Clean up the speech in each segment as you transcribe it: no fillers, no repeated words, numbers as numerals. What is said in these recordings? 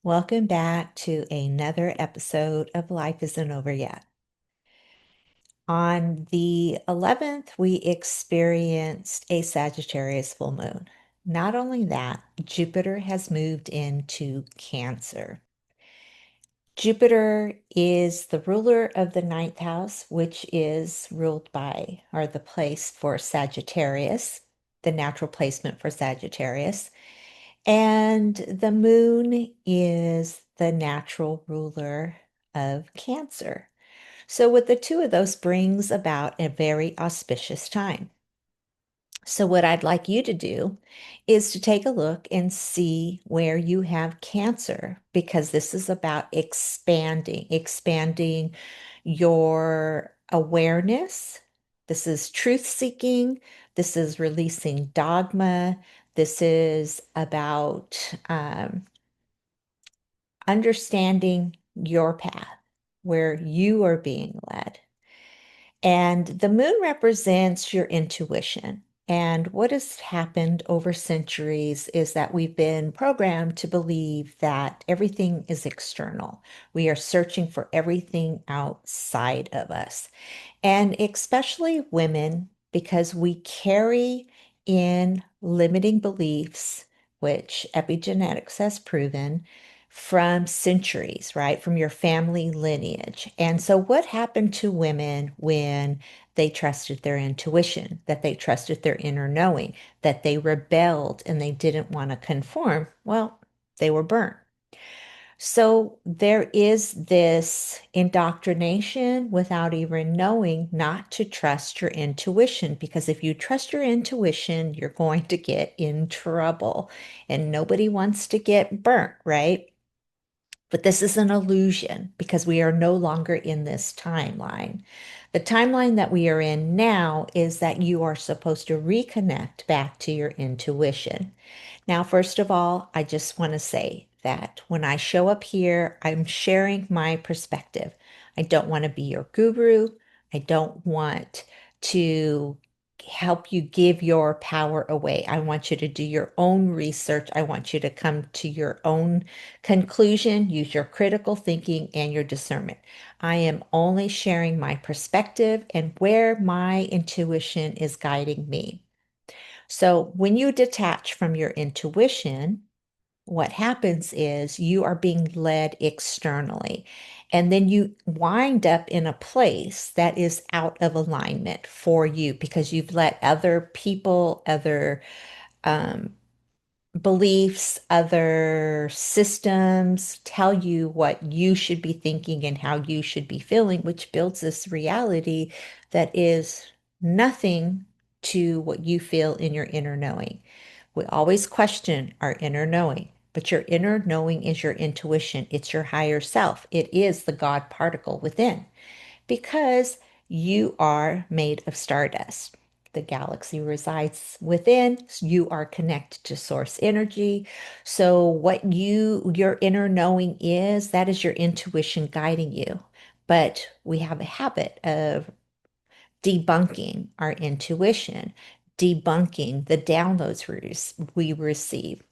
Welcome back to another episode of Life Isn't Over Yet. On the 11th, we experienced a Sagittarius full moon. Not only that, Jupiter has moved into Cancer. Jupiter is the ruler of the ninth house, which is ruled by, or the place for Sagittarius, the natural placement for Sagittarius. And the moon is the natural ruler of Cancer. So, with the two of those brings about a very auspicious time. So, what I'd like you to do is to take a look and see where you have Cancer, because this is about expanding your awareness. This is truth seeking. This is releasing dogma. This is about understanding your path, where you are being led. And the moon represents your intuition. And what has happened over centuries is that we've been programmed to believe that everything is external. We are searching for everything outside of us. And especially women, because we carry in limiting beliefs, which epigenetics has proven from centuries, right? From your family lineage. And so, what happened to women when they trusted their intuition, that they trusted their inner knowing, that they rebelled and they didn't want to conform? Well, they were burnt. So there is this indoctrination without even knowing not to trust your intuition, because if you trust your intuition, you're going to get in trouble and nobody wants to get burnt, right? But this is an illusion because we are no longer in this timeline. The timeline that we are in now is that you are supposed to reconnect back to your intuition. Now, first of all, I just want to say that when I show up here, I'm sharing my perspective. I don't want to be your guru. I don't want to help you give your power away. I want you to do your own research. I want you to come to your own conclusion, use your critical thinking and your discernment. I am only sharing my perspective and where my intuition is guiding me. So when you detach from your intuition, what happens is you are being led externally. And then you wind up in a place that is out of alignment for you because you've let other people, other um, beliefs, other systems tell you what you should be thinking and how you should be feeling, which builds this reality that is nothing to what you feel in your inner knowing. We always question our inner knowing, but your inner knowing is your intuition. It's your higher self. It is the God particle within because you are made of stardust. The galaxy resides within. You are connected to source energy. So what your inner knowing is, that is your intuition guiding you. But we have a habit of debunking our intuition, debunking the downloads we receive.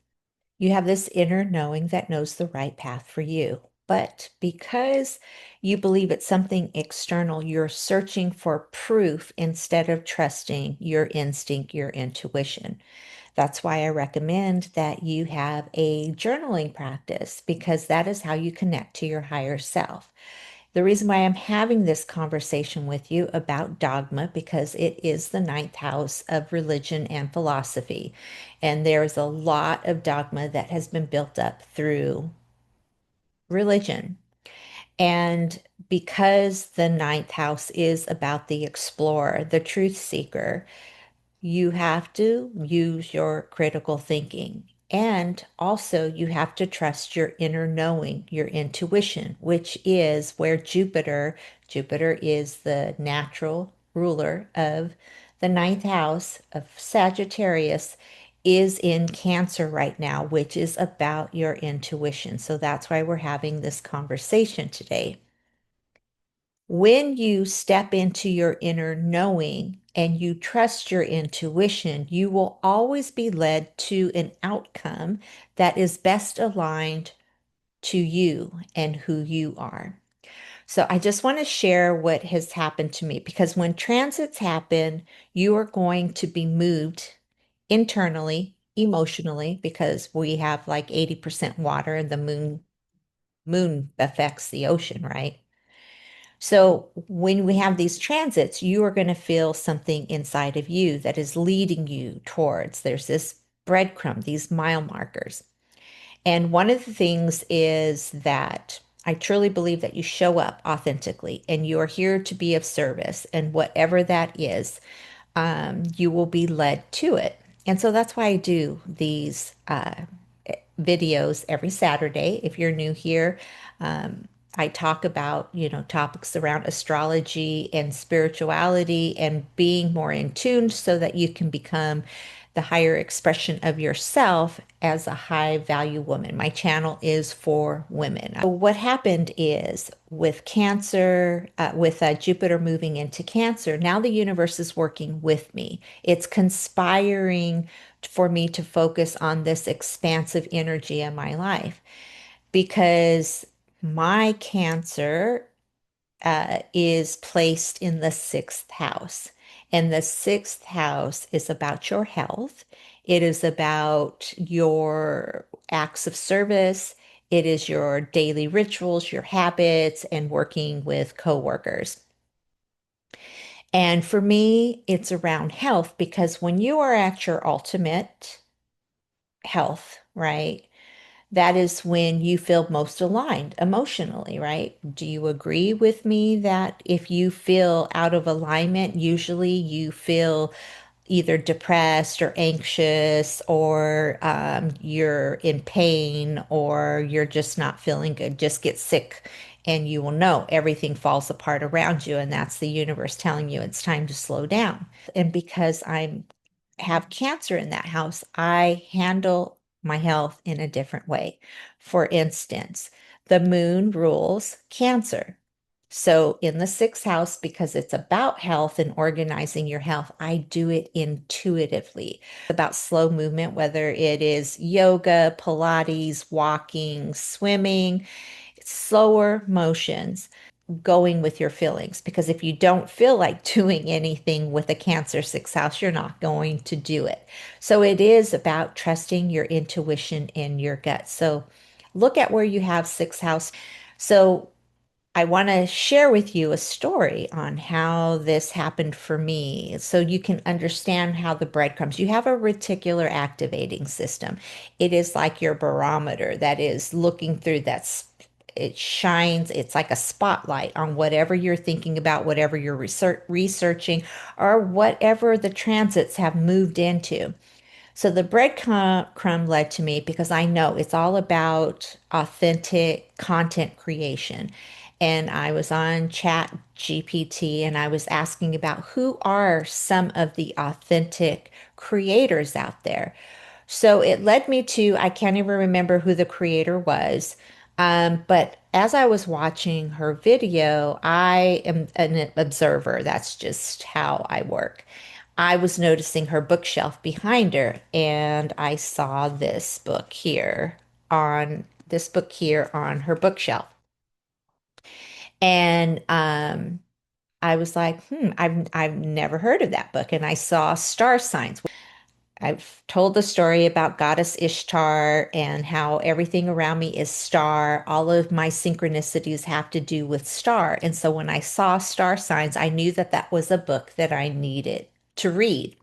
You have this inner knowing that knows the right path for you. But because you believe it's something external, you're searching for proof instead of trusting your instinct, your intuition. That's why I recommend that you have a journaling practice because that is how you connect to your higher self. The reason why I'm having this conversation with you about dogma, because it is the ninth house of religion and philosophy. And there's a lot of dogma that has been built up through religion. And because the ninth house is about the explorer, the truth seeker, you have to use your critical thinking. And also, you have to trust your inner knowing, your intuition, which is where Jupiter is the natural ruler of the ninth house of Sagittarius, is in Cancer right now, which is about your intuition. So that's why we're having this conversation today. When you step into your inner knowing and you trust your intuition, you will always be led to an outcome that is best aligned to you and who you are. So I just want to share what has happened to me because when transits happen, you are going to be moved internally, emotionally, because we have like 80% water and the moon affects the ocean, right? So when we have these transits, you are going to feel something inside of you that is leading you towards, there's this breadcrumb, these mile markers. And one of the things is that I truly believe that you show up authentically and you are here to be of service. And whatever that is, you will be led to it. And so that's why I do these videos every Saturday. If you're new here, I talk about, topics around astrology and spirituality and being more in tune so that you can become the higher expression of yourself as a high value woman. My channel is for women. So what happened is with Cancer, with Jupiter moving into Cancer, now the universe is working with me. It's conspiring for me to focus on this expansive energy in my life because my Cancer is placed in the sixth house. And the sixth house is about your health. It is about your acts of service. It is your daily rituals, your habits, and working with coworkers. And for me, it's around health because when you are at your ultimate health, right? That is when you feel most aligned emotionally, right? Do you agree with me that if you feel out of alignment, usually you feel either depressed or anxious, or you're in pain, or you're just not feeling good? Just get sick, and you will know everything falls apart around you. And that's the universe telling you it's time to slow down. And because I'm have Cancer in that house, I handle my health in a different way. For instance, the moon rules Cancer. So in the sixth house, because it's about health and organizing your health, I do it intuitively. About slow movement, whether it is yoga, Pilates, walking, swimming, slower motions, going with your feelings. Because if you don't feel like doing anything with a Cancer sixth house, you're not going to do it. So it is about trusting your intuition and your gut. So look at where you have sixth house. So I want to share with you a story on how this happened for me so you can understand how the breadcrumbs. You have a reticular activating system. It is like your barometer that is looking through it shines, it's like a spotlight on whatever you're thinking about, whatever you're researching, or whatever the transits have moved into. So the breadcrumb led to me because I know it's all about authentic content creation. And I was on Chat GPT and I was asking about who are some of the authentic creators out there. So it led me to, I can't even remember who the creator was. But as I was watching her video, I am an observer. That's just how I work. I was noticing her bookshelf behind her, and I saw this book here on her bookshelf. And I was like, I've never heard of that book. And I saw star signs. I've told the story about Goddess Ishtar and how everything around me is star. All of my synchronicities have to do with star. And so when I saw star signs, I knew that that was a book that I needed to read.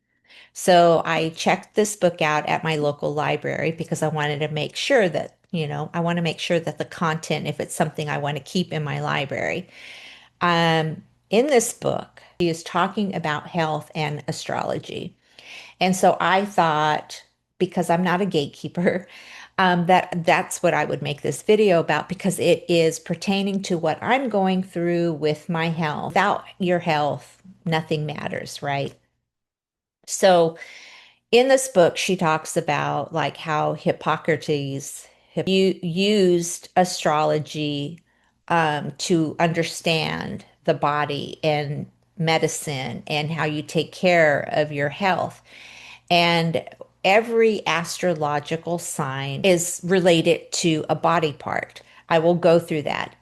So I checked this book out at my local library because I wanted to make sure that, I want to make sure that the content, if it's something I want to keep in my library. In this book, he is talking about health and astrology. And so I thought, because I'm not a gatekeeper, that's what I would make this video about because it is pertaining to what I'm going through with my health. Without your health, nothing matters, right? So in this book, she talks about like how Hippocrates used astrology to understand the body and medicine and how you take care of your health. And every astrological sign is related to a body part. I will go through that.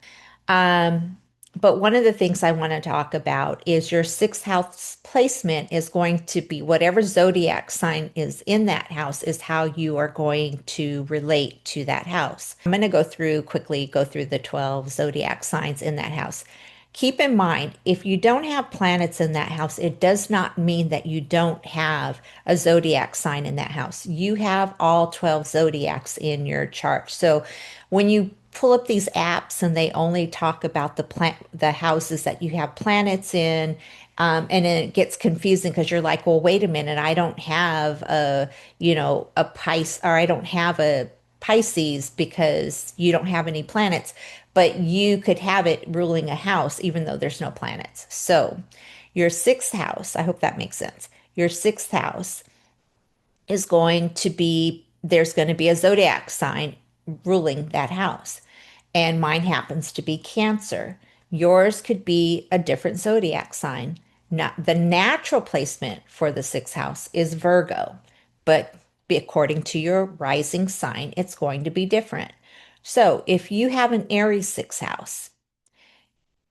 Um, but one of the things I want to talk about is your sixth house placement is going to be whatever zodiac sign is in that house is how you are going to relate to that house. I'm going to go through the 12 zodiac signs in that house. Keep in mind, if you don't have planets in that house, it does not mean that you don't have a zodiac sign in that house. You have all 12 zodiacs in your chart. So when you pull up these apps and they only talk about the houses that you have planets in, and then it gets confusing because you're like, well, wait a minute, I don't have a Pisces, or I don't have a Pisces because you don't have any planets, but you could have it ruling a house even though there's no planets. So your sixth house, I hope that makes sense. Your sixth house is going to be, there's going to be a zodiac sign ruling that house. And mine happens to be Cancer. Yours could be a different zodiac sign. Now, the natural placement for the sixth house is Virgo, but according to your rising sign, it's going to be different. So if you have an Aries sixth house,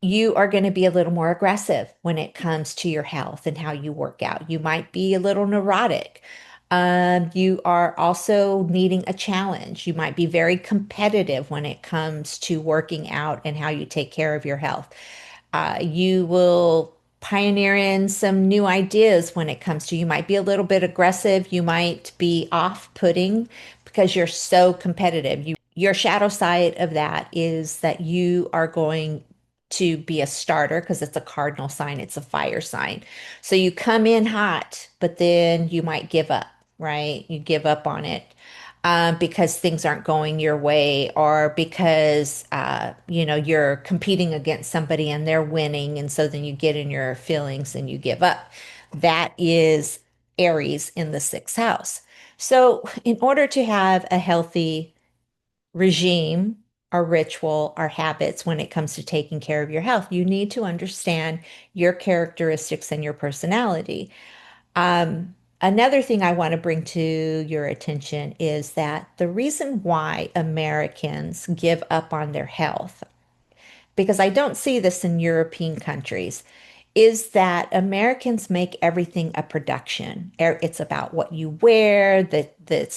you are going to be a little more aggressive when it comes to your health and how you work out. You might be a little neurotic. You are also needing a challenge. You might be very competitive when it comes to working out and how you take care of your health. You will pioneer in some new ideas when it comes to, you might be a little bit aggressive. You might be off-putting because you're so competitive. Your shadow side of that is that you are going to be a starter because it's a cardinal sign, it's a fire sign. So you come in hot, but then you might give up, right? You give up on it because things aren't going your way, or because you're competing against somebody and they're winning, and so then you get in your feelings and you give up. That is Aries in the sixth house. So, in order to have a healthy regime or ritual or habits when it comes to taking care of your health, you need to understand your characteristics and your personality. Another thing I want to bring to your attention is that the reason why Americans give up on their health, because I don't see this in European countries, is that Americans make everything a production. It's about what you wear, the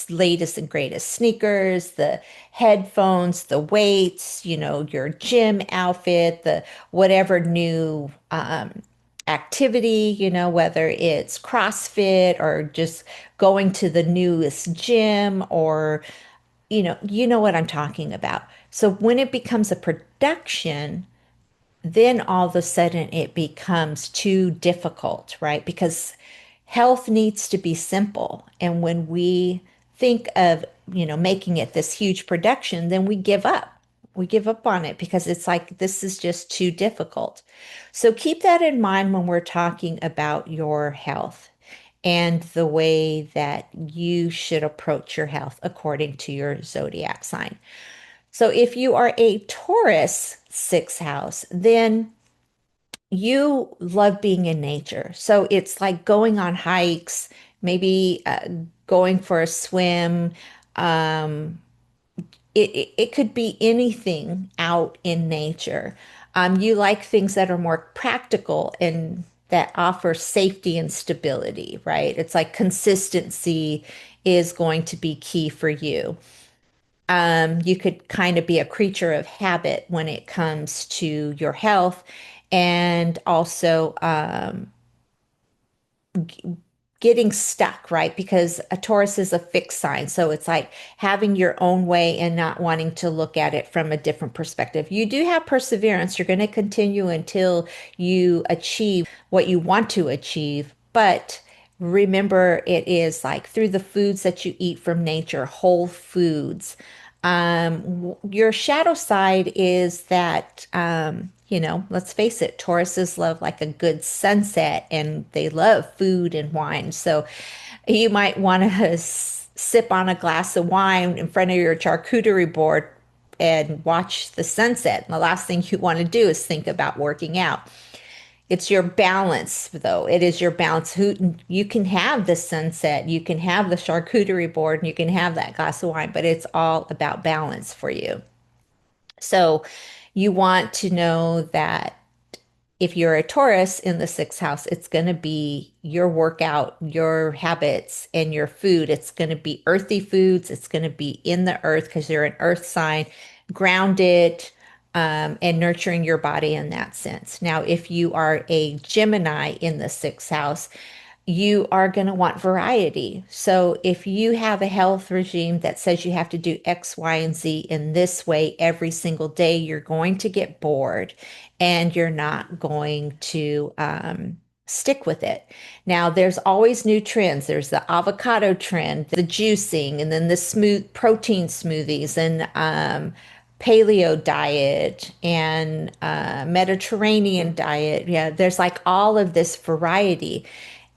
latest and greatest sneakers, the headphones, the weights, your gym outfit, the whatever new activity, whether it's CrossFit or just going to the newest gym, or you know what I'm talking about. So when it becomes a production, then all of a sudden it becomes too difficult, right? Because health needs to be simple. And when we think of, making it this huge production, then we give up. We give up on it because it's like, this is just too difficult. So keep that in mind when we're talking about your health and the way that you should approach your health according to your zodiac sign. So if you are a Taurus sixth house, then you love being in nature. So it's like going on hikes, maybe going for a swim. Um, it could be anything out in nature. You like things that are more practical and that offer safety and stability, right? It's like consistency is going to be key for you. You could kind of be a creature of habit when it comes to your health, and also getting stuck, right? Because a Taurus is a fixed sign. So it's like having your own way and not wanting to look at it from a different perspective. You do have perseverance. You're going to continue until you achieve what you want to achieve. But remember, it is like through the foods that you eat from nature, whole foods. Your shadow side is that, let's face it, Tauruses love like a good sunset and they love food and wine. So you might want to sip on a glass of wine in front of your charcuterie board and watch the sunset. And the last thing you want to do is think about working out. It's your balance, though. It is your balance. Who you can have the sunset, you can have the charcuterie board, and you can have that glass of wine, but it's all about balance for you. So you want to know that if you're a Taurus in the sixth house, it's going to be your workout, your habits, and your food. It's going to be earthy foods. It's going to be in the earth because you're an earth sign, grounded, and nurturing your body in that sense. Now, if you are a Gemini in the sixth house, you are going to want variety. So if you have a health regime that says you have to do X, Y, and Z in this way every single day, you're going to get bored and you're not going to stick with it. Now, there's always new trends. There's the avocado trend, the juicing, and then the smooth protein smoothies and paleo diet and Mediterranean diet. Yeah, there's like all of this variety.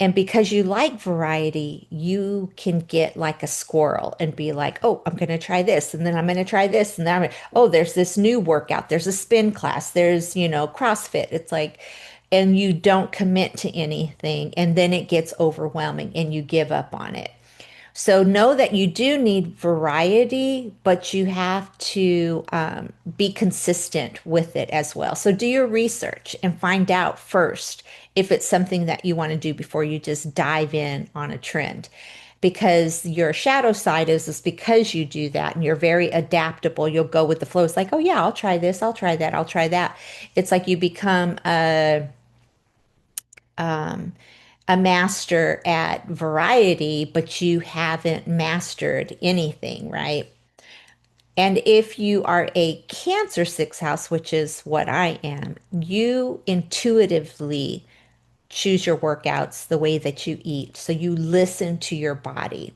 And because you like variety, you can get like a squirrel and be like, oh, I'm going to try this. And then I'm going to try this. And then oh, there's this new workout. There's a spin class. There's, CrossFit. It's like, and you don't commit to anything. And then it gets overwhelming and you give up on it. So know that you do need variety, but you have to be consistent with it as well. So do your research and find out first if it's something that you want to do before you just dive in on a trend. Because your shadow side is because you do that and you're very adaptable. You'll go with the flow. It's like, oh yeah, I'll try this, I'll try that, I'll try that. It's like you become a master at variety, but you haven't mastered anything, right? And if you are a Cancer sixth house, which is what I am, you intuitively choose your workouts the way that you eat. So you listen to your body.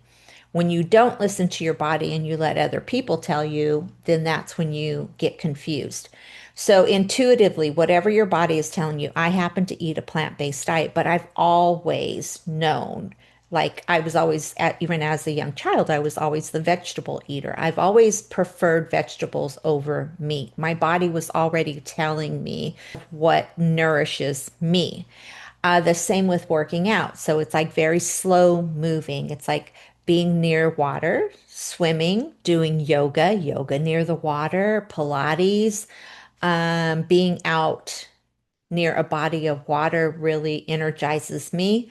When you don't listen to your body and you let other people tell you, then that's when you get confused. So intuitively, whatever your body is telling you, I happen to eat a plant-based diet, but I've always known, like I was always, even as a young child, I was always the vegetable eater. I've always preferred vegetables over meat. My body was already telling me what nourishes me. The same with working out. So it's like very slow moving. It's like being near water, swimming, doing yoga near the water, Pilates, being out near a body of water really energizes me.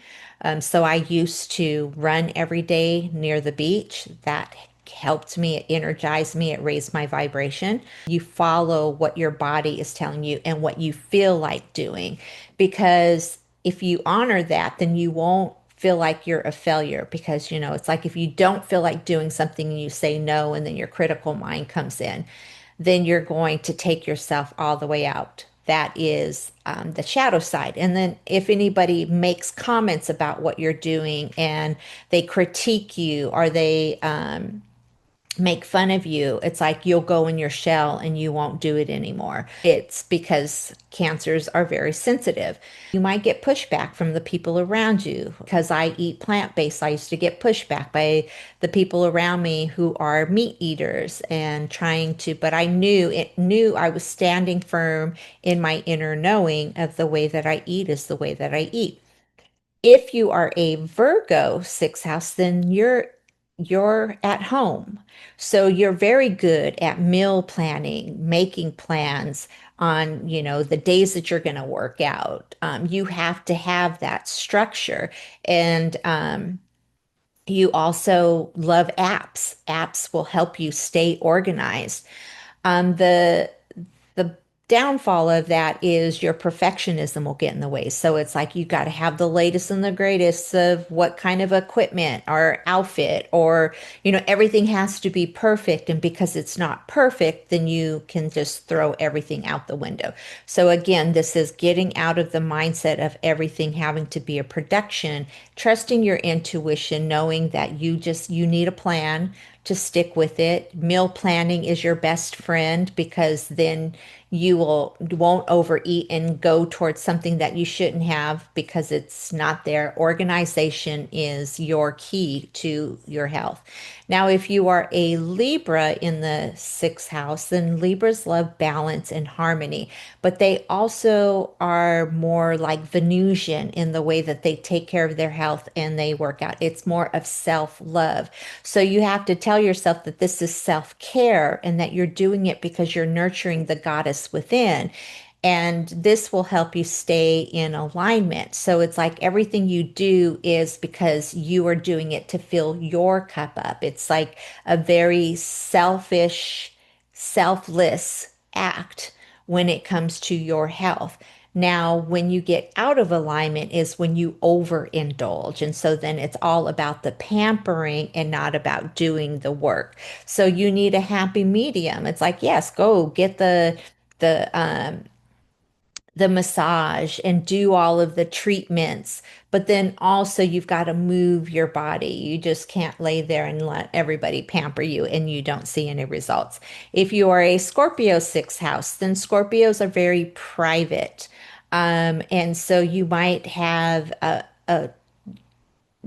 So I used to run every day near the beach. That helped me, it energized me, it raised my vibration. You follow what your body is telling you and what you feel like doing, because if you honor that, then you won't feel like you're a failure. Because it's like if you don't feel like doing something and you say no, and then your critical mind comes in, then you're going to take yourself all the way out. That is the shadow side. And then if anybody makes comments about what you're doing and they critique you or they make fun of you, it's like you'll go in your shell and you won't do it anymore. It's because cancers are very sensitive. You might get pushback from the people around you. Because I eat plant-based, I used to get pushback by the people around me who are meat eaters and trying to, but I knew I was standing firm in my inner knowing of the way that I eat is the way that I eat. If you are a Virgo sixth house, then you're at home. So you're very good at meal planning, making plans on, the days that you're going to work out. You have to have that structure. And you also love apps. Apps will help you stay organized. The downfall of that is your perfectionism will get in the way. So it's like you got to have the latest and the greatest of what kind of equipment or outfit, or everything has to be perfect. And because it's not perfect, then you can just throw everything out the window. So again, this is getting out of the mindset of everything having to be a production, trusting your intuition, knowing that you need a plan. to stick with it. Meal planning is your best friend because then you won't overeat and go towards something that you shouldn't have because it's not there. Organization is your key to your health. Now, if you are a Libra in the sixth house, then Libras love balance and harmony, but they also are more like Venusian in the way that they take care of their health and they work out. It's more of self-love. So you have to tell yourself that this is self-care and that you're doing it because you're nurturing the goddess within. And this will help you stay in alignment. So it's like everything you do is because you are doing it to fill your cup up. It's like a very selfish, selfless act when it comes to your health. Now, when you get out of alignment is when you overindulge. And so then it's all about the pampering and not about doing the work. So you need a happy medium. It's like, yes, go get the the massage and do all of the treatments, but then also you've got to move your body. You just can't lay there and let everybody pamper you and you don't see any results. If you are a Scorpio sixth house, then Scorpios are very private. And so you might have a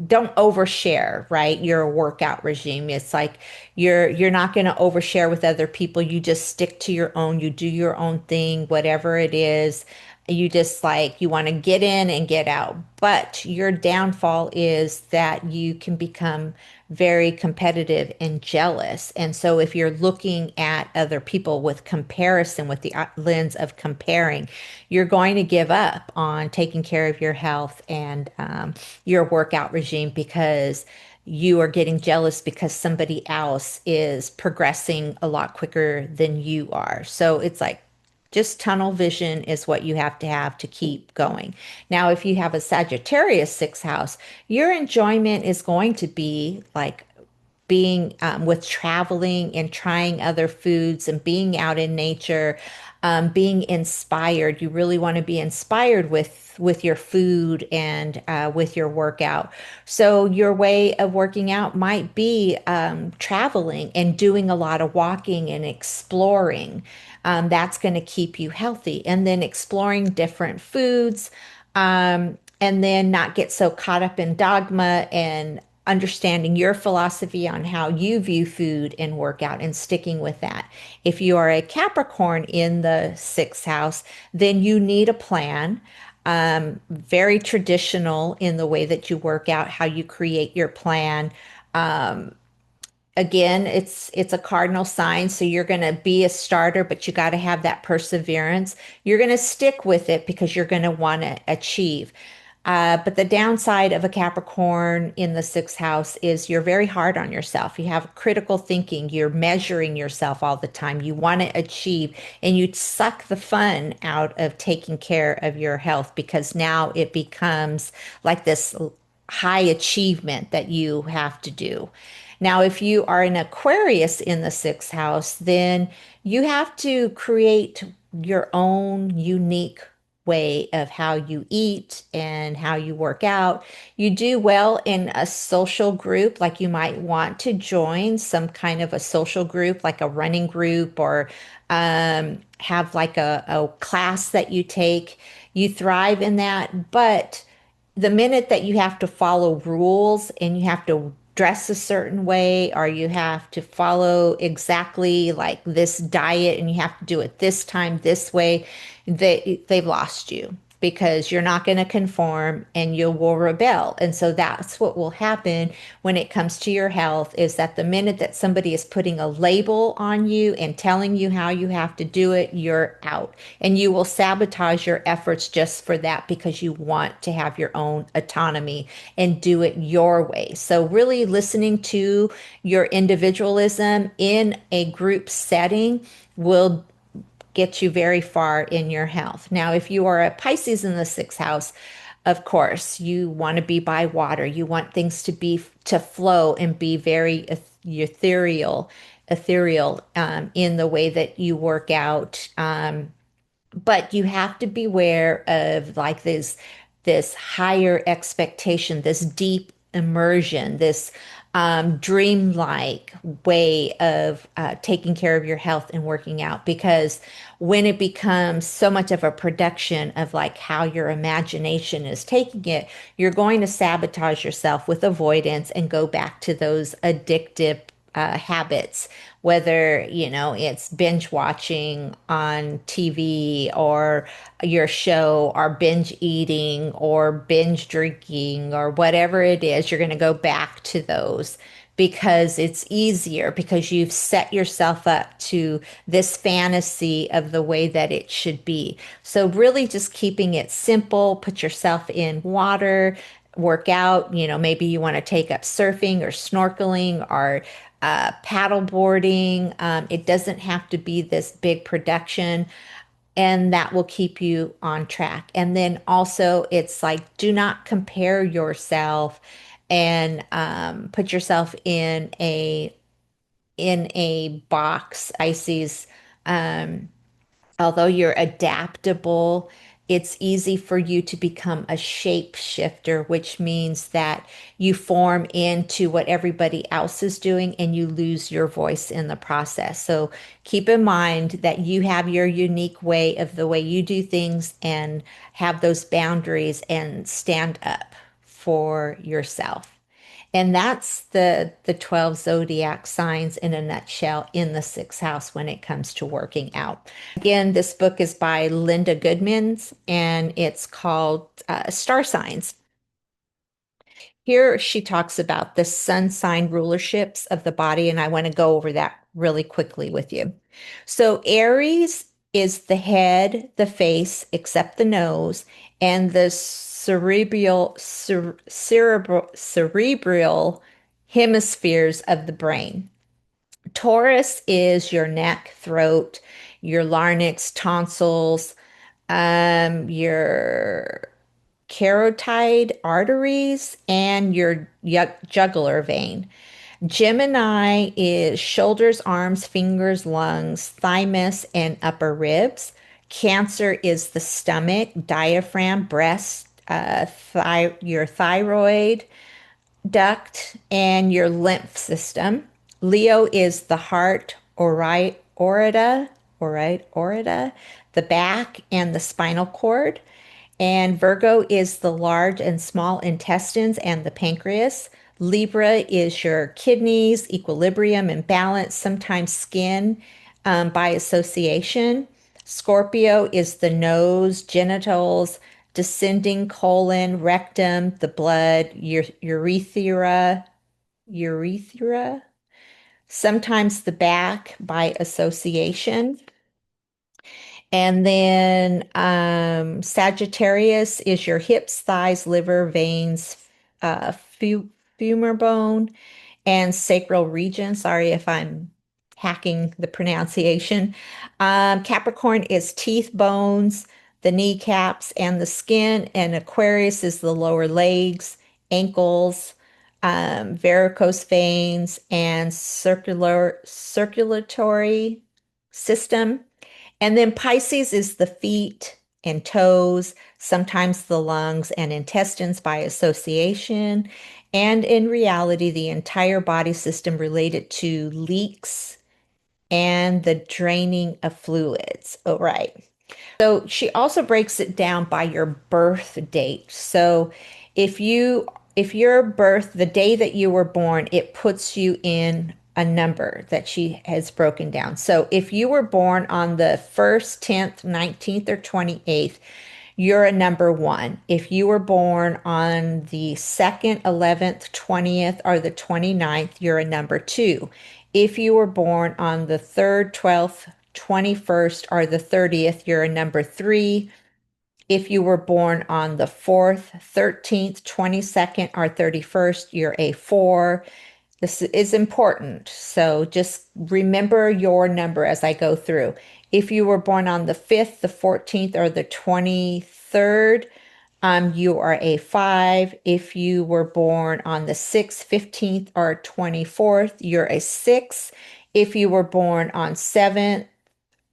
don't overshare, right? Your workout regime. It's like you're not going to overshare with other people. You just stick to your own, you do your own thing, whatever it is. You just like you want to get in and get out. But your downfall is that you can become very competitive and jealous. And so if you're looking at other people with comparison, with the lens of comparing, you're going to give up on taking care of your health and your workout regime because you are getting jealous because somebody else is progressing a lot quicker than you are. So it's like just tunnel vision is what you have to keep going. Now, if you have a Sagittarius sixth house, your enjoyment is going to be like being with traveling and trying other foods and being out in nature, being inspired. You really want to be inspired with your food and with your workout. So your way of working out might be traveling and doing a lot of walking and exploring. That's going to keep you healthy. And then exploring different foods, and then not get so caught up in dogma and understanding your philosophy on how you view food and workout and sticking with that. If you are a Capricorn in the sixth house, then you need a plan. Very traditional in the way that you work out, how you create your plan. Again, it's a cardinal sign, so you're going to be a starter, but you got to have that perseverance. You're going to stick with it because you're going to want to achieve. But the downside of a Capricorn in the sixth house is you're very hard on yourself. You have critical thinking. You're measuring yourself all the time. You want to achieve, and you suck the fun out of taking care of your health because now it becomes like this high achievement that you have to do. Now, if you are an Aquarius in the sixth house, then you have to create your own unique way of how you eat and how you work out. You do well in a social group, like you might want to join some kind of a social group, like a running group, or have like a class that you take. You thrive in that, but the minute that you have to follow rules and you have to dress a certain way or you have to follow exactly like this diet and you have to do it this time this way, they've lost you because you're not going to conform and you will rebel. And so that's what will happen when it comes to your health is that the minute that somebody is putting a label on you and telling you how you have to do it, you're out. And you will sabotage your efforts just for that because you want to have your own autonomy and do it your way. So really listening to your individualism in a group setting will get you very far in your health. Now, if you are a Pisces in the sixth house, of course, you want to be by water. You want things to flow and be very ethereal in the way that you work out. But you have to beware of like this higher expectation, this deep immersion, this dreamlike way of taking care of your health and working out. Because when it becomes so much of a production of like how your imagination is taking it, you're going to sabotage yourself with avoidance and go back to those addictive habits, whether, it's binge watching on TV or your show, or binge eating or binge drinking or whatever it is. You're going to go back to those because it's easier, because you've set yourself up to this fantasy of the way that it should be. So really just keeping it simple, put yourself in water, work out, maybe you want to take up surfing or snorkeling or paddle boarding. It doesn't have to be this big production, and that will keep you on track. And then also, it's like, do not compare yourself and put yourself in a box. Pisces, although you're adaptable, it's easy for you to become a shapeshifter, which means that you form into what everybody else is doing and you lose your voice in the process. So keep in mind that you have your unique way of the way you do things, and have those boundaries and stand up for yourself. And that's the 12 zodiac signs in a nutshell in the sixth house when it comes to working out. Again, this book is by Linda Goodman's, and it's called Star Signs. Here she talks about the sun sign rulerships of the body, and I want to go over that really quickly with you. So Aries is the head, the face, except the nose, and the cerebral hemispheres of the brain. Taurus is your neck, throat, your larynx, tonsils, your carotid arteries, and your jugular vein. Gemini is shoulders, arms, fingers, lungs, thymus, and upper ribs. Cancer is the stomach, diaphragm, breast, your thyroid duct, and your lymph system. Leo is the heart, aorta, the back, and the spinal cord. And Virgo is the large and small intestines and the pancreas. Libra is your kidneys, equilibrium and balance, sometimes skin by association. Scorpio is the nose, genitals, descending colon, rectum, the blood, your urethra, sometimes the back by association. And then Sagittarius is your hips, thighs, liver, veins, femur bone, and sacral region. Sorry if I'm hacking the pronunciation. Capricorn is teeth, bones, the kneecaps, and the skin. And Aquarius is the lower legs, ankles, varicose veins, and circulatory system. And then Pisces is the feet and toes, sometimes the lungs and intestines by association, and in reality, the entire body system related to leaks and the draining of fluids. Oh, right. So she also breaks it down by your birth date. So if you if your birth, the day that you were born, it puts you in a number that she has broken down. So if you were born on the 1st, 10th, 19th, or 28th, you're a number one. If you were born on the 2nd, 11th, 20th, or the 29th, you're a number two. If you were born on the 3rd, 12th, 21st, or the 30th, you're a number three. If you were born on the 4th, 13th, 22nd, or 31st, you're a four. This is important. So just remember your number as I go through. If you were born on the 5th, the 14th, or the 23rd, you are a five. If you were born on the 6th, 15th, or 24th, you're a six. If you were born on the 7th,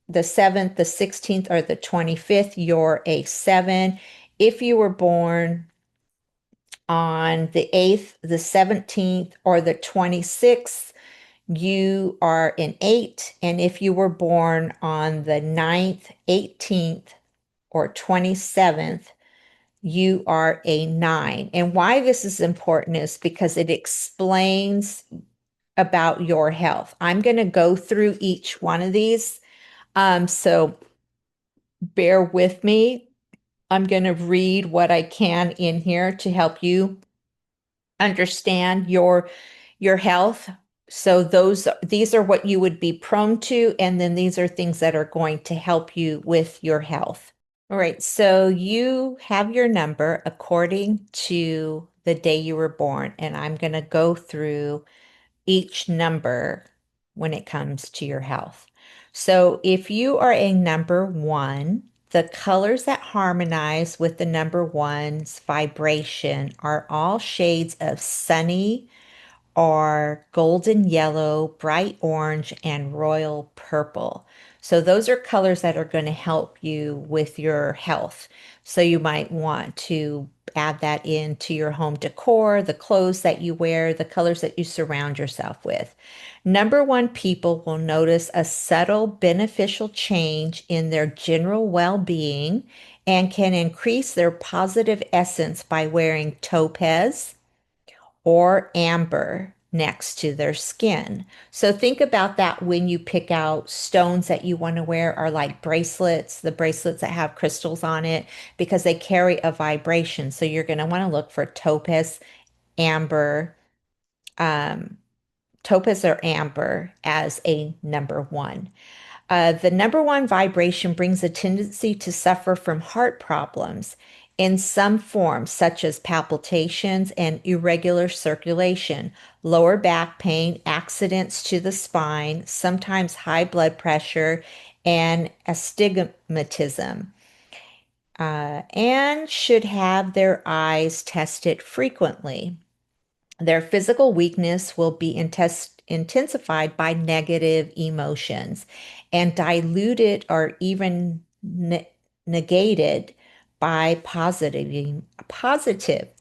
the 16th, or the 25th, you're a seven. If you were born on the 8th, the 17th, or the 26th, you are an 8. And if you were born on the 9th, 18th, or 27th, you are a 9. And why this is important is because it explains about your health. I'm going to go through each one of these. So bear with me. I'm going to read what I can in here to help you understand your health. So these are what you would be prone to, and then these are things that are going to help you with your health. All right, so you have your number according to the day you were born, and I'm going to go through each number when it comes to your health. So if you are a number 1, the colors that harmonize with the number 1's vibration are all shades of sunny, are golden yellow, bright orange, and royal purple. So those are colors that are going to help you with your health. So you might want to add that into your home decor, the clothes that you wear, the colors that you surround yourself with. Number 1 people will notice a subtle beneficial change in their general well-being and can increase their positive essence by wearing topaz or amber next to their skin. So think about that when you pick out stones that you want to wear, are like bracelets, the bracelets that have crystals on it, because they carry a vibration. So you're going to want to look for amber, um, topaz or amber as a number 1. The number 1 vibration brings a tendency to suffer from heart problems in some forms, such as palpitations and irregular circulation, lower back pain, accidents to the spine, sometimes high blood pressure, and astigmatism, and should have their eyes tested frequently. Their physical weakness will be intensified by negative emotions and diluted or even negated by positive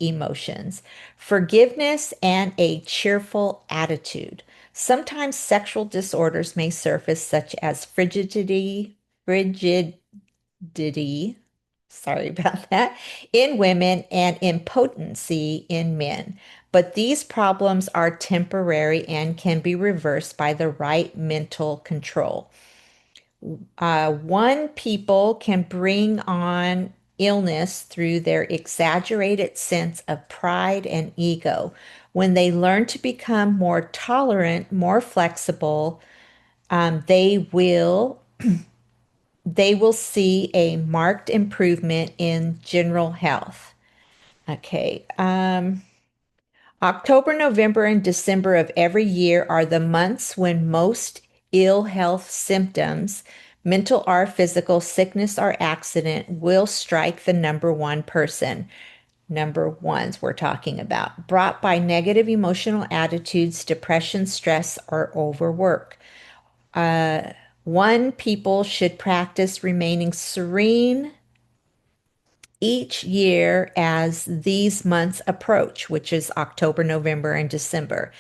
emotions, forgiveness, and a cheerful attitude. Sometimes sexual disorders may surface, such as frigidity, sorry about that, in women and impotency in men. But these problems are temporary and can be reversed by the right mental control. One people can bring on illness through their exaggerated sense of pride and ego. When they learn to become more tolerant, more flexible, they will see a marked improvement in general health. Okay. October, November, and December of every year are the months when most ill health symptoms, mental or physical, sickness or accident, will strike the number 1 person. Number 1s we're talking about, brought by negative emotional attitudes, depression, stress, or overwork. 1 people should practice remaining serene each year as these months approach, which is October, November, and December.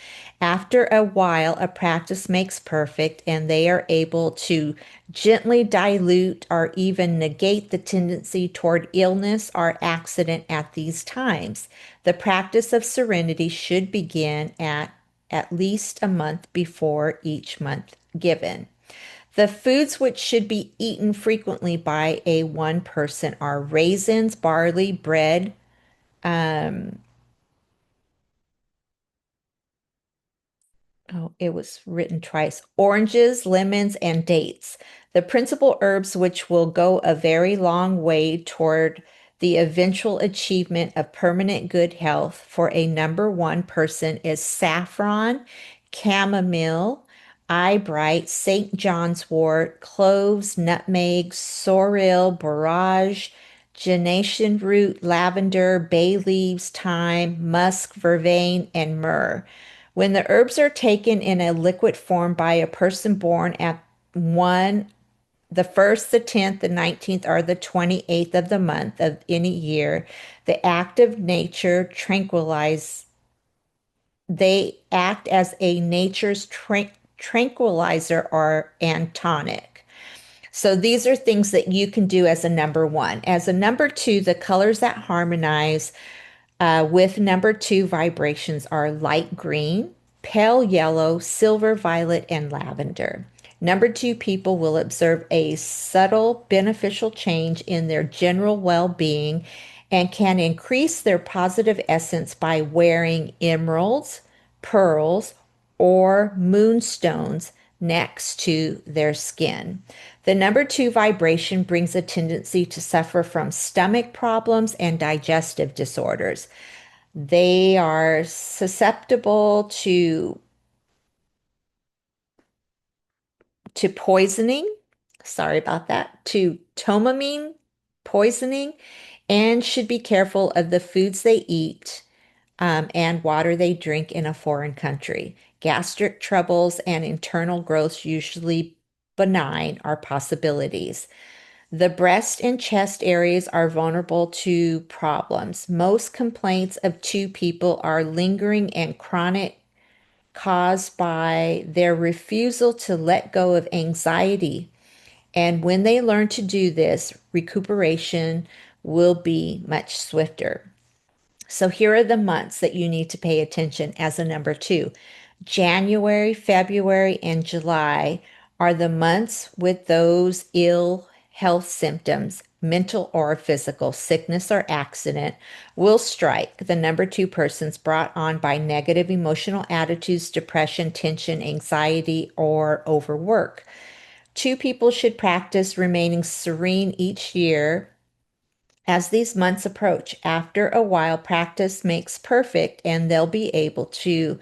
After a while, a practice makes perfect, and they are able to gently dilute or even negate the tendency toward illness or accident at these times. The practice of serenity should begin at least a month before each month given. The foods which should be eaten frequently by a 1 person are raisins, barley, bread, um, oh, it was written twice, oranges, lemons, and dates. The principal herbs which will go a very long way toward the eventual achievement of permanent good health for a number 1 person is saffron, chamomile, eyebright, St. John's wort, cloves, nutmeg, sorrel, borage, gentian root, lavender, bay leaves, thyme, musk, vervain, and myrrh. When the herbs are taken in a liquid form by a person born at 1 the 1st, the 10th, the 19th, or the 28th of the month of any year, the act of nature tranquilize, they act as a nature's tranquilizer or antonic. So these are things that you can do as a number one. As a number two, the colors that harmonize with number two vibrations are light green, pale yellow, silver violet, and lavender. Number two people will observe a subtle beneficial change in their general well being and can increase their positive essence by wearing emeralds, pearls, or moonstones next to their skin. The number two vibration brings a tendency to suffer from stomach problems and digestive disorders. They are susceptible to poisoning. Sorry about that. To tomamine poisoning, and should be careful of the foods they eat and water they drink in a foreign country. Gastric troubles and internal growths, usually benign, are possibilities. The breast and chest areas are vulnerable to problems. Most complaints of two people are lingering and chronic, caused by their refusal to let go of anxiety. And when they learn to do this, recuperation will be much swifter. So here are the months that you need to pay attention as a number two. January, February, and July are the months with those ill health symptoms, mental or physical, sickness or accident, will strike the number two persons brought on by negative emotional attitudes, depression, tension, anxiety, or overwork. Two people should practice remaining serene each year as these months approach. After a while, practice makes perfect, and they'll be able to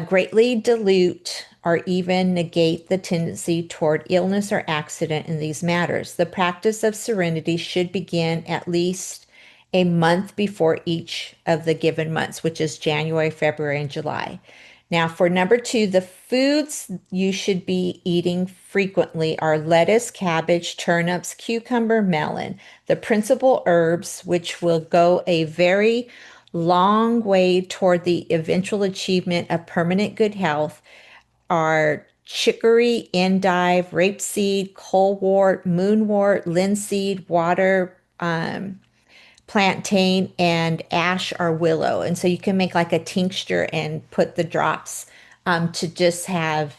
greatly dilute or even negate the tendency toward illness or accident in these matters. The practice of serenity should begin at least a month before each of the given months, which is January, February, and July. Now, for number two, the foods you should be eating frequently are lettuce, cabbage, turnips, cucumber, melon. The principal herbs, which will go a very long way toward the eventual achievement of permanent good health, are chicory, endive, rapeseed, colewort, moonwort, linseed, water, plantain, and ash or willow. And so you can make like a tincture and put the drops to just have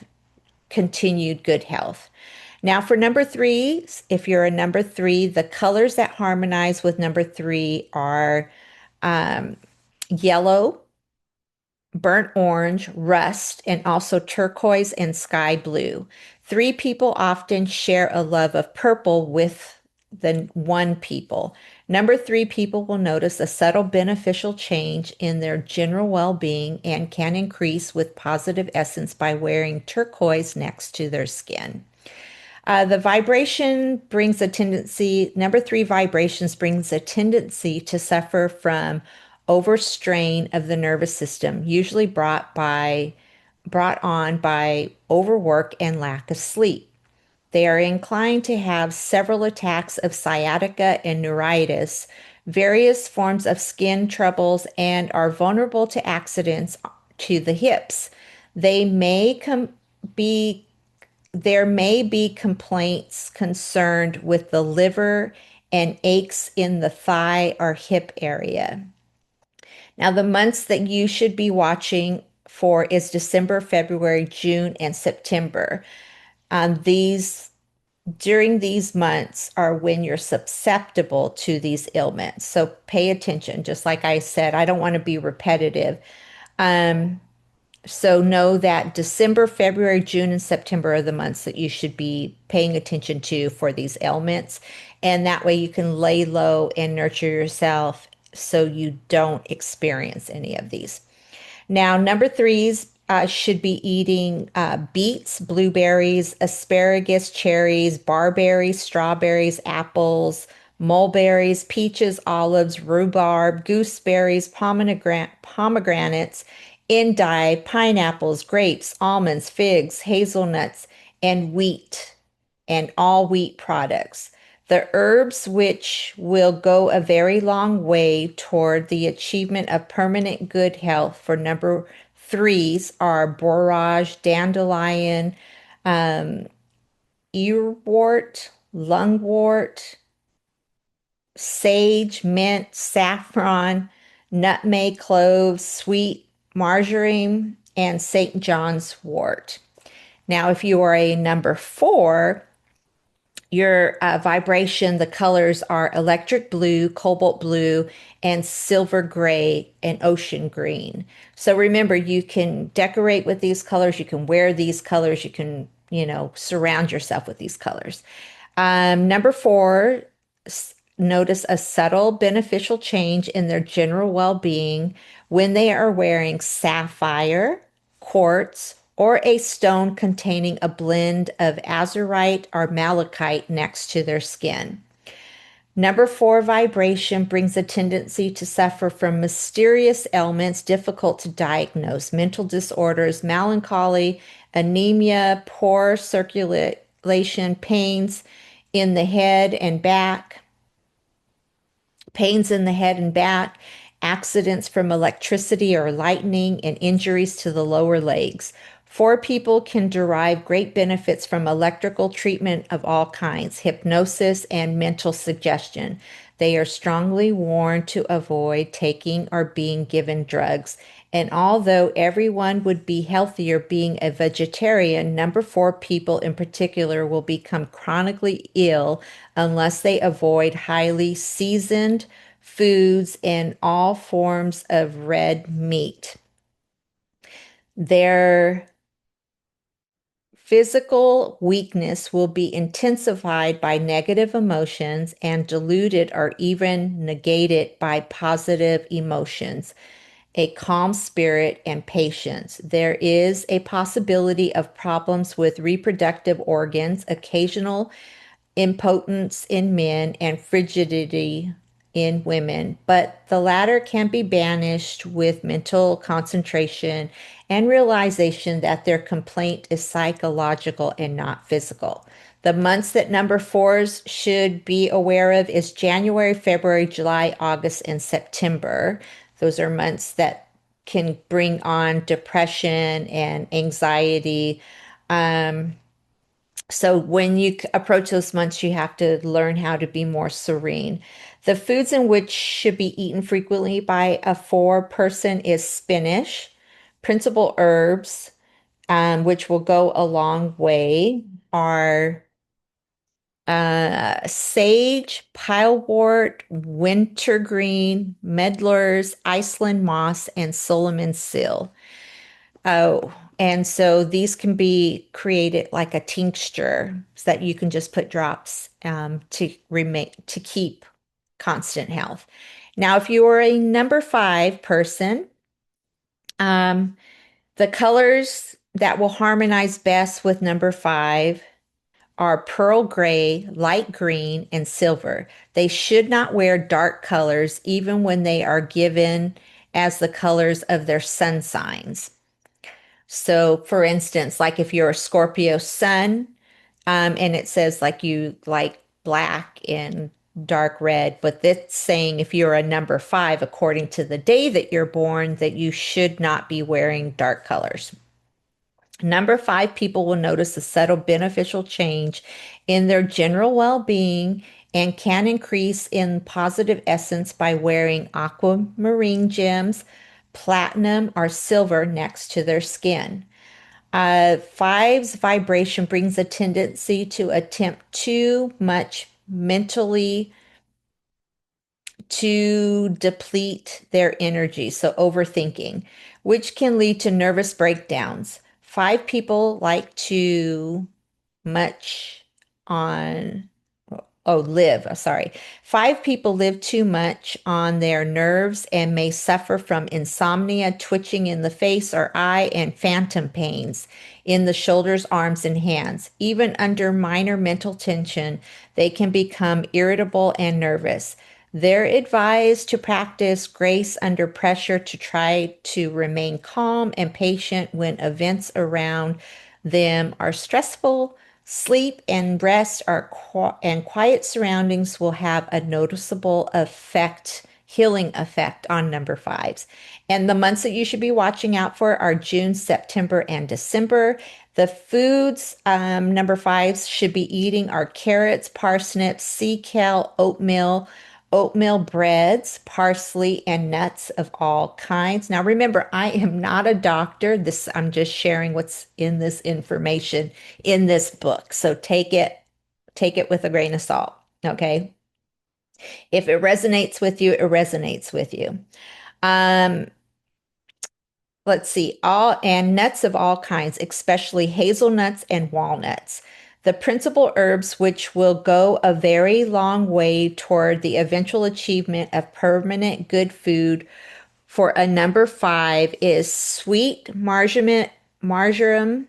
continued good health. Now, for number three, if you're a number three, the colors that harmonize with number three are yellow, burnt orange, rust, and also turquoise and sky blue. Three people often share a love of purple with the one people. Number three people will notice a subtle beneficial change in their general well-being and can increase with positive essence by wearing turquoise next to their skin. The vibration brings a tendency, number three vibrations brings a tendency to suffer from overstrain of the nervous system, usually brought on by overwork and lack of sleep. They are inclined to have several attacks of sciatica and neuritis, various forms of skin troubles, and are vulnerable to accidents to the hips. They may be There may be complaints concerned with the liver and aches in the thigh or hip area. Now, the months that you should be watching for is December, February, June, and September. These During these months are when you're susceptible to these ailments. So pay attention. Just like I said, I don't want to be repetitive. So know that December, February, June, and September are the months that you should be paying attention to for these ailments. And that way you can lay low and nurture yourself so you don't experience any of these. Now, number threes should be eating beets, blueberries, asparagus, cherries, barberries, strawberries, apples, mulberries, peaches, olives, rhubarb, gooseberries, pomegranates, endive, pineapples, grapes, almonds, figs, hazelnuts, and wheat and all wheat products. The herbs which will go a very long way toward the achievement of permanent good health for number threes are borage, dandelion, earwort, lungwort, sage, mint, saffron, nutmeg, cloves, sweet marjoram, and St. John's wort. Now, if you are a number four, your vibration, the colors are electric blue, cobalt blue, and silver gray and ocean green. So remember, you can decorate with these colors, you can wear these colors, you can, surround yourself with these colors. Number four, notice a subtle beneficial change in their general well being when they are wearing sapphire, quartz, or a stone containing a blend of azurite or malachite next to their skin. Number four, vibration brings a tendency to suffer from mysterious ailments difficult to diagnose, mental disorders, melancholy, anemia, poor circulation, pains in the head and back, accidents from electricity or lightning, and injuries to the lower legs. Four people can derive great benefits from electrical treatment of all kinds, hypnosis, and mental suggestion. They are strongly warned to avoid taking or being given drugs. And although everyone would be healthier being a vegetarian, number four people in particular will become chronically ill unless they avoid highly seasoned foods and all forms of red meat. Their physical weakness will be intensified by negative emotions and diluted or even negated by positive emotions, a calm spirit, and patience. There is a possibility of problems with reproductive organs, occasional impotence in men, and frigidity in women, but the latter can be banished with mental concentration and realization that their complaint is psychological and not physical. The months that number fours should be aware of is January, February, July, August, and September. Those are months that can bring on depression and anxiety. So when you approach those months, you have to learn how to be more serene. The foods in which should be eaten frequently by a four person is spinach, principal herbs, which will go a long way, are sage, pilewort, wintergreen, medlars, Iceland moss, and Solomon seal. Oh, and so these can be created like a tincture so that you can just put drops to keep constant health. Now, if you are a number five person, um, the colors that will harmonize best with number five are pearl gray, light green, and silver. They should not wear dark colors even when they are given as the colors of their sun signs. So, for instance, like if you're a Scorpio sun, and it says like you like black and dark red, but that's saying if you're a number five, according to the day that you're born, that you should not be wearing dark colors. Number five people will notice a subtle beneficial change in their general well being and can increase in positive essence by wearing aquamarine gems, platinum, or silver next to their skin. Five's vibration brings a tendency to attempt too much mentally to deplete their energy, so overthinking, which can lead to nervous breakdowns. Five people like to much on sorry. Five people live too much on their nerves and may suffer from insomnia, twitching in the face or eye, and phantom pains in the shoulders, arms, and hands. Even under minor mental tension, they can become irritable and nervous. They're advised to practice grace under pressure to try to remain calm and patient when events around them are stressful, Sleep and rest and quiet surroundings will have a noticeable effect, healing effect on number fives. And the months that you should be watching out for are June, September, and December. The foods number fives should be eating are carrots, parsnips, sea kale, oatmeal breads, parsley, and nuts of all kinds. Now, remember, I am not a doctor. I'm just sharing what's in this information in this book. So take it with a grain of salt. Okay. If it resonates with you, it resonates with you. Um, let's see, all and nuts of all kinds, especially hazelnuts and walnuts. The principal herbs which will go a very long way toward the eventual achievement of permanent good food for a number five is sweet marjoram,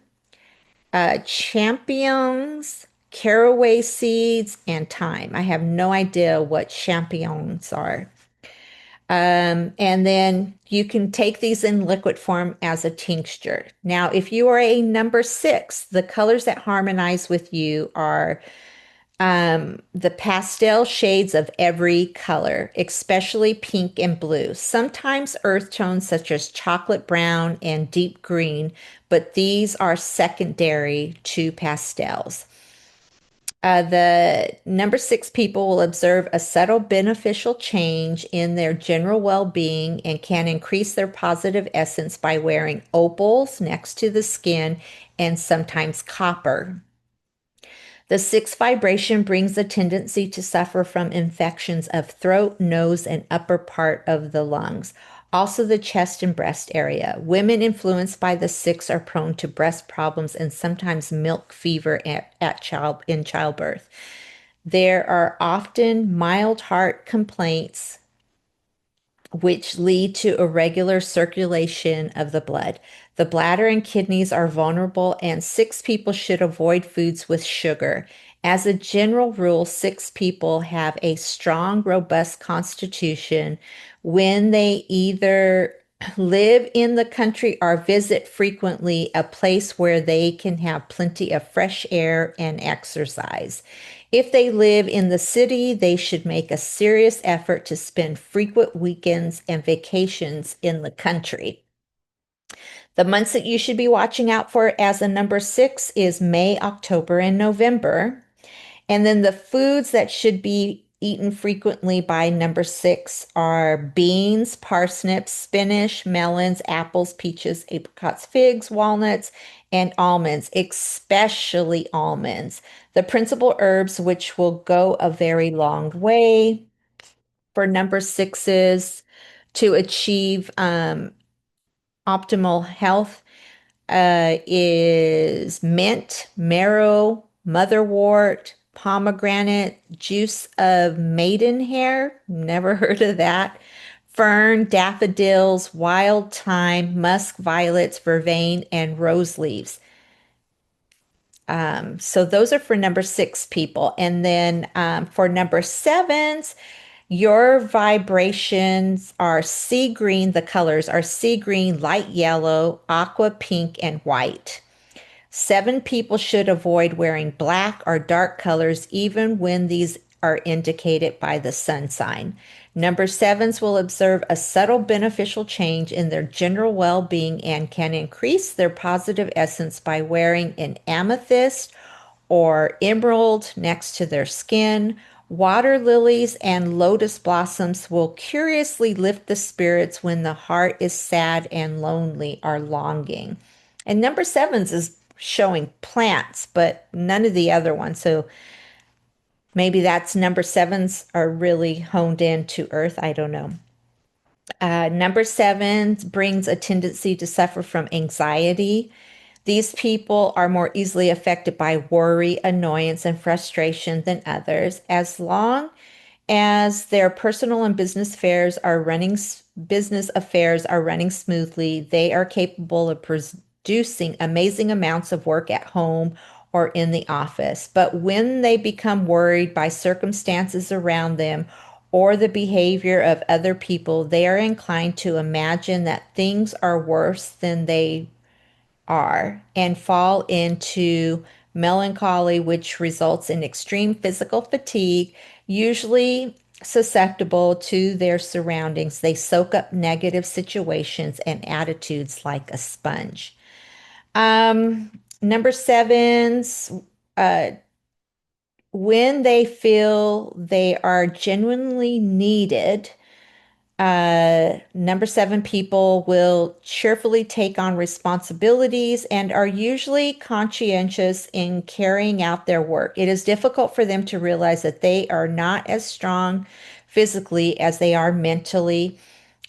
champignons, caraway seeds, and thyme. I have no idea what champignons are. And then you can take these in liquid form as a tincture. Now, if you are a number six, the colors that harmonize with you are the pastel shades of every color, especially pink and blue. Sometimes earth tones such as chocolate brown and deep green, but these are secondary to pastels. The number six people will observe a subtle beneficial change in their general well being and can increase their positive essence by wearing opals next to the skin and sometimes copper. The sixth vibration brings a tendency to suffer from infections of throat, nose, and upper part of the lungs. Also, the chest and breast area. Women influenced by the six are prone to breast problems and sometimes milk fever in childbirth. There are often mild heart complaints which lead to irregular circulation of the blood. The bladder and kidneys are vulnerable, and six people should avoid foods with sugar. As a general rule, six people have a strong, robust constitution when they either live in the country or visit frequently a place where they can have plenty of fresh air and exercise. If they live in the city, they should make a serious effort to spend frequent weekends and vacations in the country. The months that you should be watching out for as a number six is May, October, and November. And then the foods that should be eaten frequently by number six are beans, parsnips, spinach, melons, apples, peaches, apricots, figs, walnuts, and almonds, especially almonds. The principal herbs, which will go a very long way for number sixes to achieve optimal health is mint, marrow, motherwort, pomegranate, juice of maidenhair, never heard of that, fern, daffodils, wild thyme, musk violets, vervain, and rose leaves. So those are for number six people. And then for number sevens, your vibrations are sea green. The colors are sea green, light yellow, aqua pink, and white. Seven people should avoid wearing black or dark colors, even when these are indicated by the sun sign. Number sevens will observe a subtle beneficial change in their general well being and can increase their positive essence by wearing an amethyst or emerald next to their skin. Water lilies and lotus blossoms will curiously lift the spirits when the heart is sad and lonely or longing. And number sevens is showing plants, but none of the other ones. So maybe that's number sevens are really honed in to earth. I don't know. Number seven brings a tendency to suffer from anxiety. These people are more easily affected by worry, annoyance, and frustration than others. As long as their personal and business affairs are running smoothly, they are capable of producing amazing amounts of work at home or in the office. But when they become worried by circumstances around them or the behavior of other people, they are inclined to imagine that things are worse than they are and fall into melancholy, which results in extreme physical fatigue, usually susceptible to their surroundings. They soak up negative situations and attitudes like a sponge. Number sevens, uh, when they feel they are genuinely needed, number seven people will cheerfully take on responsibilities and are usually conscientious in carrying out their work. It is difficult for them to realize that they are not as strong physically as they are mentally.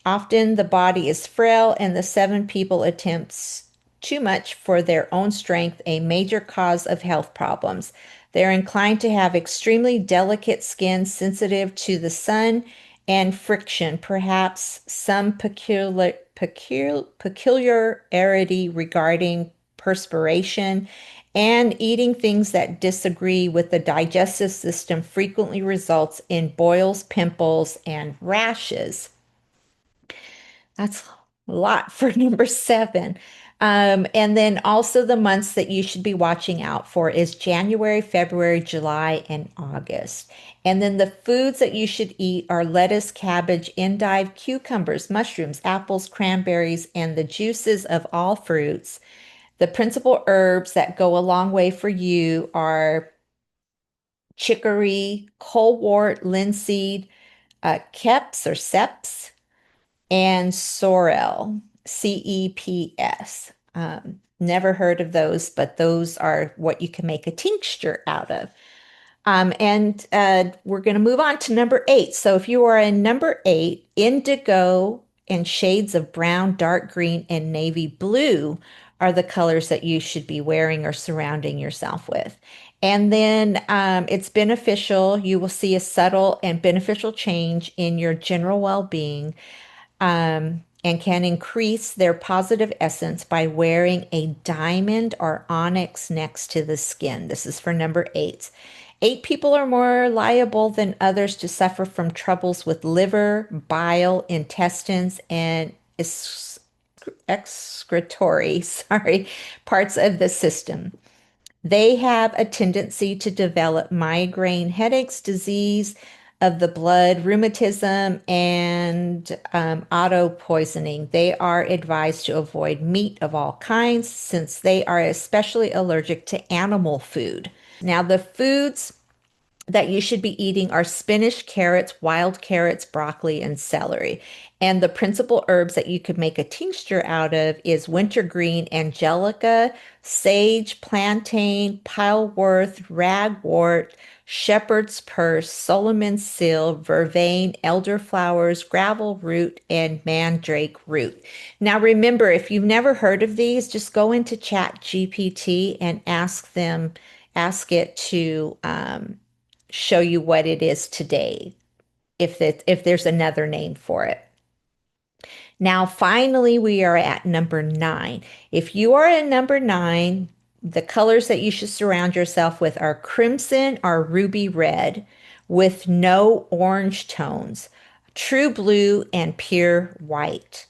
Often the body is frail, and the seven people attempts too much for their own strength, a major cause of health problems. They're inclined to have extremely delicate skin, sensitive to the sun and friction, perhaps some peculiarity regarding perspiration, and eating things that disagree with the digestive system frequently results in boils, pimples, and rashes. That's a lot for number seven. And then also the months that you should be watching out for is January, February, July, and August. And then the foods that you should eat are lettuce, cabbage, endive, cucumbers, mushrooms, apples, cranberries, and the juices of all fruits. The principal herbs that go a long way for you are chicory, colewort, linseed, keps or seps, and sorrel, CEPS. Never heard of those, but those are what you can make a tincture out of. And we're going to move on to number eight. So if you are in number eight, indigo and shades of brown, dark green, and navy blue are the colors that you should be wearing or surrounding yourself with. And then it's beneficial. You will see a subtle and beneficial change in your general well-being, and can increase their positive essence by wearing a diamond or onyx next to the skin. This is for number eight. Eight people are more liable than others to suffer from troubles with liver, bile, intestines, and excretory, sorry, parts of the system. They have a tendency to develop migraine, headaches, disease of the blood, rheumatism, and auto poisoning. They are advised to avoid meat of all kinds since they are especially allergic to animal food. Now, the foods that you should be eating are spinach, carrots, wild carrots, broccoli, and celery. And the principal herbs that you could make a tincture out of is wintergreen, angelica, sage, plantain, pileworth, ragwort, shepherd's purse, Solomon's seal, vervain, elderflowers, gravel root, and mandrake root. Now remember, if you've never heard of these, just go into Chat GPT and ask it to show you what it is today, if there's another name for it. Now, finally, we are at number nine. If you are in number nine, the colors that you should surround yourself with are crimson or ruby red with no orange tones, true blue, and pure white.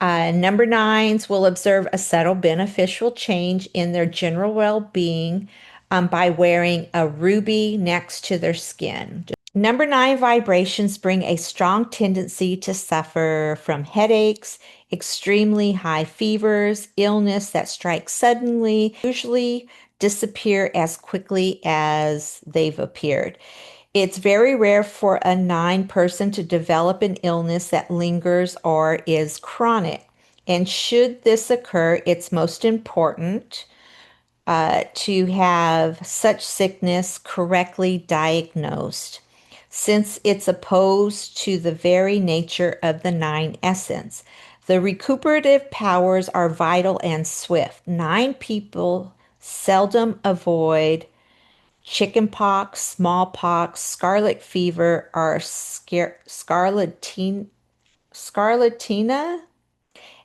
Number nines will observe a subtle beneficial change in their general well-being by wearing a ruby next to their skin. Number nine vibrations bring a strong tendency to suffer from headaches, extremely high fevers, illness that strikes suddenly, usually disappear as quickly as they've appeared. It's very rare for a nine person to develop an illness that lingers or is chronic. And should this occur, it's most important to have such sickness correctly diagnosed, since it's opposed to the very nature of the nine essence. The recuperative powers are vital and swift. Nine people seldom avoid chickenpox, smallpox, scarlet fever, or scarlatina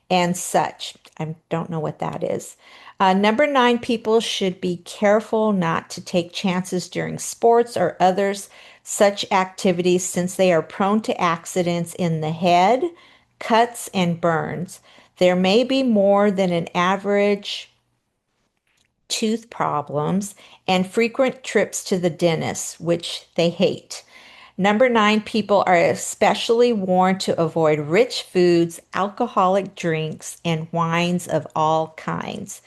and such. I don't know what that is. Number nine, people should be careful not to take chances during sports or others such activities since they are prone to accidents in the head, cuts, and burns. There may be more than an average tooth problems, and frequent trips to the dentist, which they hate. Number nine, people are especially warned to avoid rich foods, alcoholic drinks, and wines of all kinds.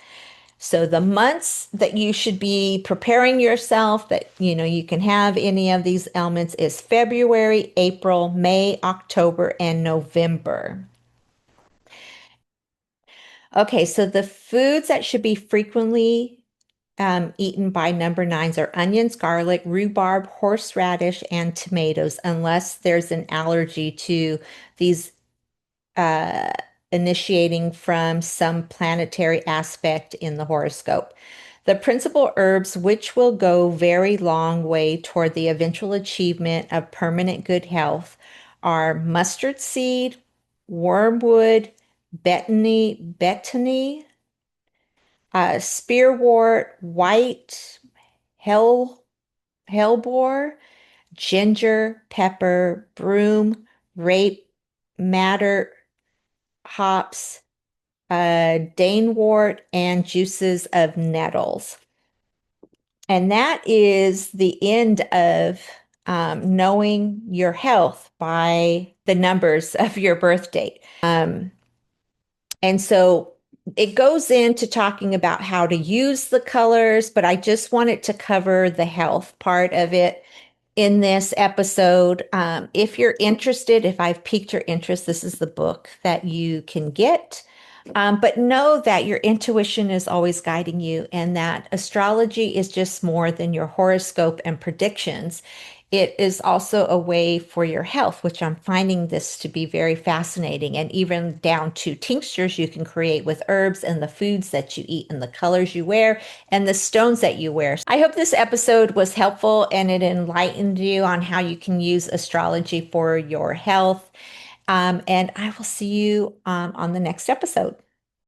So the months that you should be preparing yourself that you can have any of these elements is February, April, May, October, and November. Okay, so the foods that should be frequently eaten by number nines are onions, garlic, rhubarb, horseradish, and tomatoes, unless there's an allergy to these uh, initiating from some planetary aspect in the horoscope. The principal herbs, which will go very long way toward the eventual achievement of permanent good health, are mustard seed, wormwood, betony, spearwort, white hell, hellebore, ginger, pepper, broom, rape, madder, hops, danewort, and juices of nettles. And that is the end of knowing your health by the numbers of your birth date. And so it goes into talking about how to use the colors, but I just wanted to cover the health part of it in this episode. If you're interested, if I've piqued your interest, this is the book that you can get. But know that your intuition is always guiding you and that astrology is just more than your horoscope and predictions. It is also a way for your health, which I'm finding this to be very fascinating. And even down to tinctures you can create with herbs and the foods that you eat and the colors you wear and the stones that you wear. I hope this episode was helpful and it enlightened you on how you can use astrology for your health. And I will see you on the next episode.